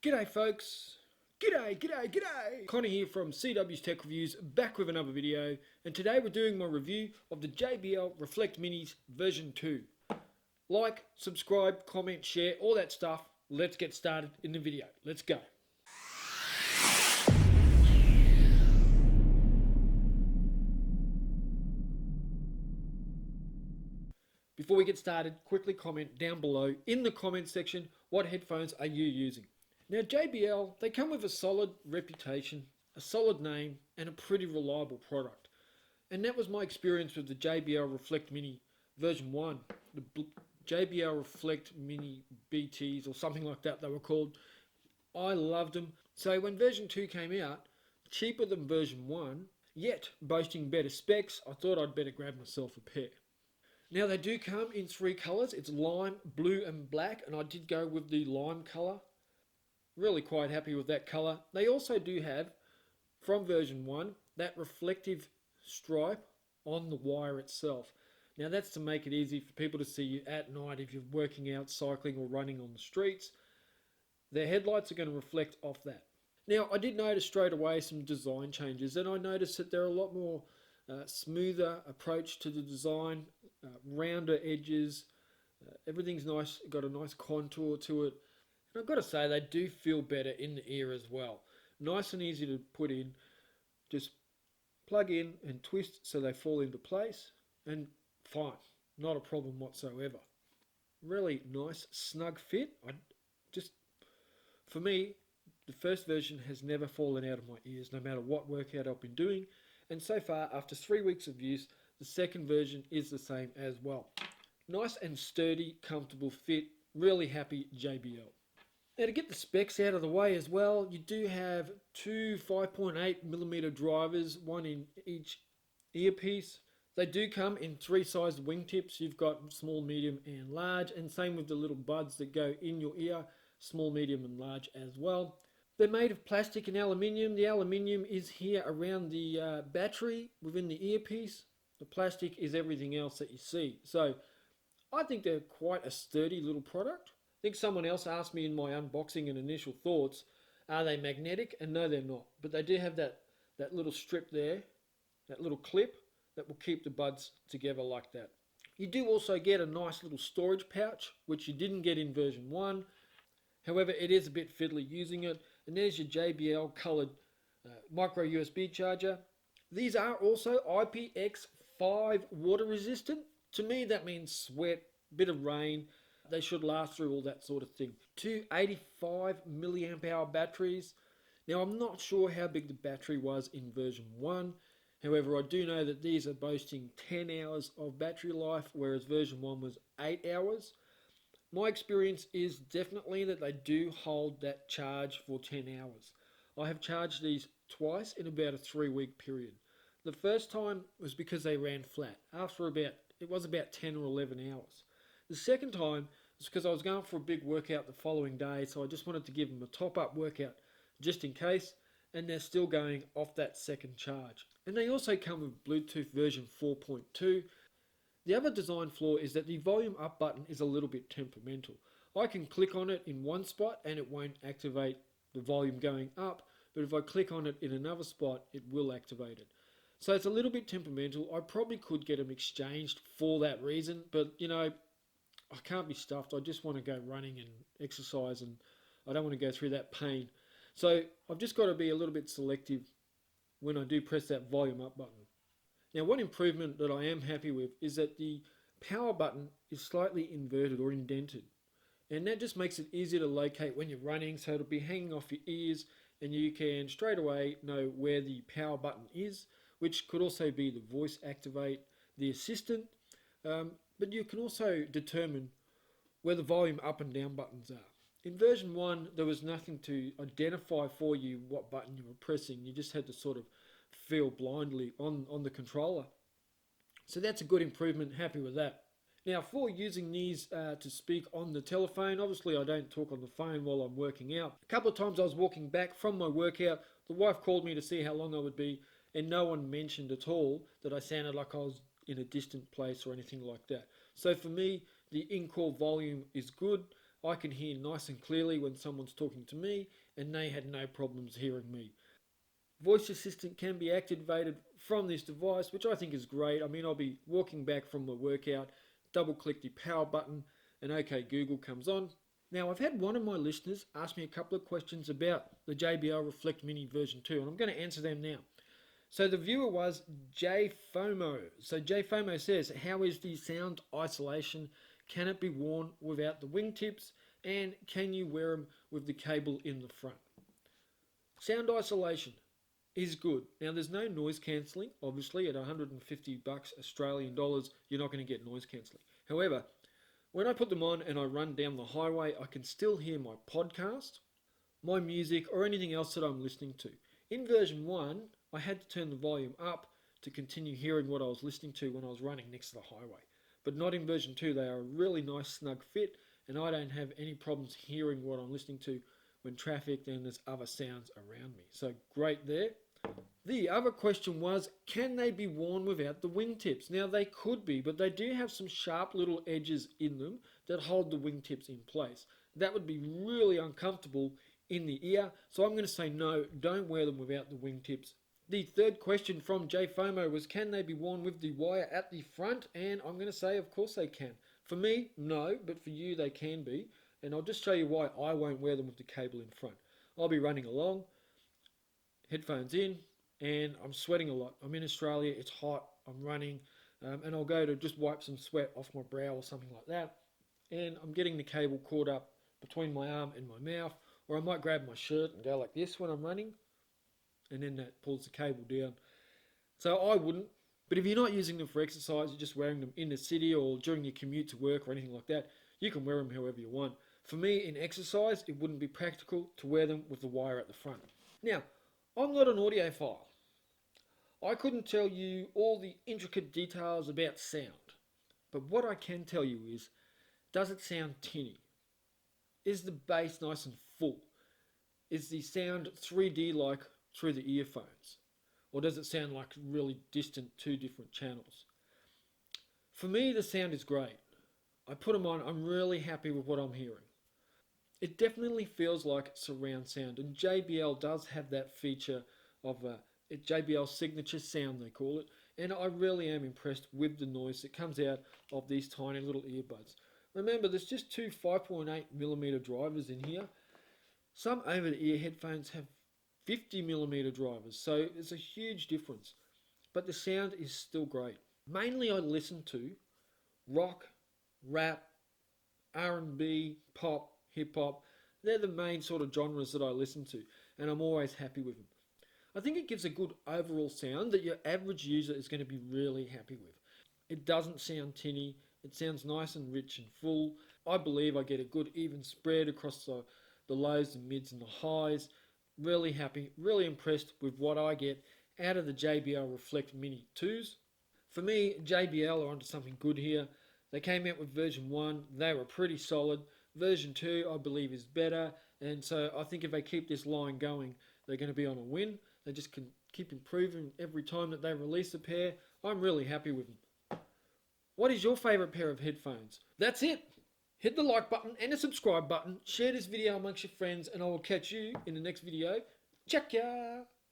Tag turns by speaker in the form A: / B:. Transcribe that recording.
A: G'day folks, g'day. Connor here from CW's Tech Reviews, back with another video, and today we're doing my review of the JBL Reflect Minis version 2. Like, subscribe, comment, share, all that stuff. Let's get started in the video. Let's go. Before we get started, quickly comment down below in the comment section what headphones are you using. Now JBL, they come with a solid reputation, a solid name, and a pretty reliable product. And that was my experience with the JBL Reflect Mini version 1, the JBL Reflect Mini BTs or something like that they were called. I loved them. So when version 2 came out, cheaper than version 1, yet boasting better specs, I thought I'd better grab myself a pair. Now they do come in 3 colours. It's lime, blue and black, and I did go with the lime colour. Really quite happy with that colour. They also do have, from version 1, that reflective stripe on the wire itself. Now that's to make it easy for people to see you at night if you're working out, cycling or running on the streets. Their headlights are going to reflect off that. Now I did notice straight away some design changes, and I noticed that there are a lot more smoother approach to the design, rounder edges, everything's nice, got a nice contour to it. And I've got to say they do feel better in the ear as well. Nice and easy to put in, just plug in and twist so they fall into place, and fine, not a problem whatsoever. Really nice snug fit. For me, the first version has never fallen out of my ears no matter what workout I've been doing. And so far, after 3 weeks of use, the second version is the same as well. Nice and sturdy, comfortable fit. Really happy JBL. Now to get the specs out of the way as well, you do have 2 5.8mm drivers, one in each earpiece. They do come in 3 sized wingtips. You've got small, medium and large, and same with the little buds that go in your ear, small, medium and large as well. They're made of plastic and aluminium. The aluminium is here around the battery within the earpiece. The plastic is everything else that you see. So I think they're quite a sturdy little product. I think someone else asked me in my unboxing and initial thoughts, are they magnetic? And no, they're not. But they do have that little strip there, that little clip that will keep the buds together like that. You do also get a nice little storage pouch, which you didn't get in version 1. However, it is a bit fiddly using it. And there's your JBL coloured micro USB charger. These are also IPX5 water resistant. To me, that means sweat, bit of rain. They should last through all that sort of thing. 2 85 milliamp hour batteries. Now, I'm not sure how big the battery was in version 1. However, I do know that these are boasting 10 hours of battery life, whereas version 1 was 8 hours. My experience is definitely that they do hold that charge for 10 hours. I have charged these twice in about a 3-week period. The first time was because they ran flat after it was about 10 or 11 hours. The second time was because I was going for a big workout the following day, so I just wanted to give them a top-up workout just in case, and they're still going off that second charge. And they also come with Bluetooth version 4.2. The other design flaw is that the volume up button is a little bit temperamental. I can click on it in one spot and it won't activate the volume going up, but if I click on it in another spot, it will activate it. So it's a little bit temperamental. I probably could get them exchanged for that reason, but you know, I can't be stuffed. I just want to go running and exercise, and I don't want to go through that pain. So I've just got to be a little bit selective when I do press that volume up button. Now, one improvement that I am happy with is that the power button is slightly inverted or indented. And that just makes it easier to locate when you're running, so it'll be hanging off your ears and you can straight away know where the power button is, which could also be the voice activate, the assistant, but you can also determine where the volume up and down buttons are. In version 1, there was nothing to identify for you what button you were pressing. You just had to sort of feel blindly on the controller. So that's a good improvement, happy with that. Now for using these to speak on the telephone, obviously I don't talk on the phone while I'm working out. A couple of times I was walking back from my workout, the wife called me to see how long I would be, and no one mentioned at all that I sounded like I was in a distant place or anything like that. So for me, the in-call volume is good. I can hear nice and clearly when someone's talking to me, and they had no problems hearing me. Voice assistant can be activated from this device, which I think is great. I mean, I'll be walking back from my workout, double click the power button, and OK Google comes on. Now, I've had one of my listeners ask me a couple of questions about the JBL Reflect Mini version 2, and I'm going to answer them now. So the viewer was JFOMO. So JFOMO says, how is the sound isolation? Can it be worn without the wingtips? And can you wear them with the cable in the front? Sound isolation is good. Now, there's no noise cancelling. Obviously, at $150 Australian dollars, you're not going to get noise cancelling. However, when I put them on and I run down the highway, I can still hear my podcast, my music, or anything else that I'm listening to. In version 1, I had to turn the volume up to continue hearing what I was listening to when I was running next to the highway. But not in version 2. They are a really nice snug fit, and I don't have any problems hearing what I'm listening to when traffic and there's other sounds around me. So great there. The other question was, can they be worn without the wingtips? Now, they could be, but they do have some sharp little edges in them that hold the wingtips in place. That would be really uncomfortable in the ear, so I'm going to say no, don't wear them without the wingtips. The third question from JFOMO was, can they be worn with the wire at the front? And I'm going to say, of course they can. For me, no, but for you, they can be. And I'll just show you why I won't wear them with the cable in front. I'll be running along, headphones in, and I'm sweating a lot. I'm in Australia, it's hot, I'm running, and I'll go to just wipe some sweat off my brow or something like that, and I'm getting the cable caught up between my arm and my mouth, or I might grab my shirt and go like this when I'm running, and then that pulls the cable down. So I wouldn't, but if you're not using them for exercise, you're just wearing them in the city or during your commute to work or anything like that, you can wear them however you want. For me, in exercise, it wouldn't be practical to wear them with the wire at the front. Now, I'm not an audiophile. I couldn't tell you all the intricate details about sound. But what I can tell you is, does it sound tinny? Is the bass nice and full? Is the sound 3D like through the earphones? Or does it sound like really distant, two different channels? For me, the sound is great. I put them on, I'm really happy with what I'm hearing. It definitely feels like surround sound, and JBL does have that feature of JBL signature sound, they call it, and I really am impressed with the noise that comes out of these tiny little earbuds. Remember, there's just two 5.8mm drivers in here. Some over-the-ear headphones have 50mm drivers, so there's a huge difference, but the sound is still great. Mainly I listen to rock, rap, R&B, pop, hip-hop. They're the main sort of genres that I listen to, and I'm always happy with them. I think it gives a good overall sound that your average user is going to be really happy with. It doesn't sound tinny, it sounds nice and rich and full. I believe I get a good even spread across the lows and mids and the highs. Really happy, really impressed with what I get out of the JBL Reflect Mini 2s. For me, JBL are onto something good here. They came out with version 1, they were pretty solid. Version 2, I believe, is better, and so I think if they keep this line going, they're going to be on a win. They just can keep improving every time that they release a pair. I'm really happy with them. What is your favourite pair of headphones? That's it. Hit the like button and the subscribe button. Share this video amongst your friends, and I will catch you in the next video. Check ya!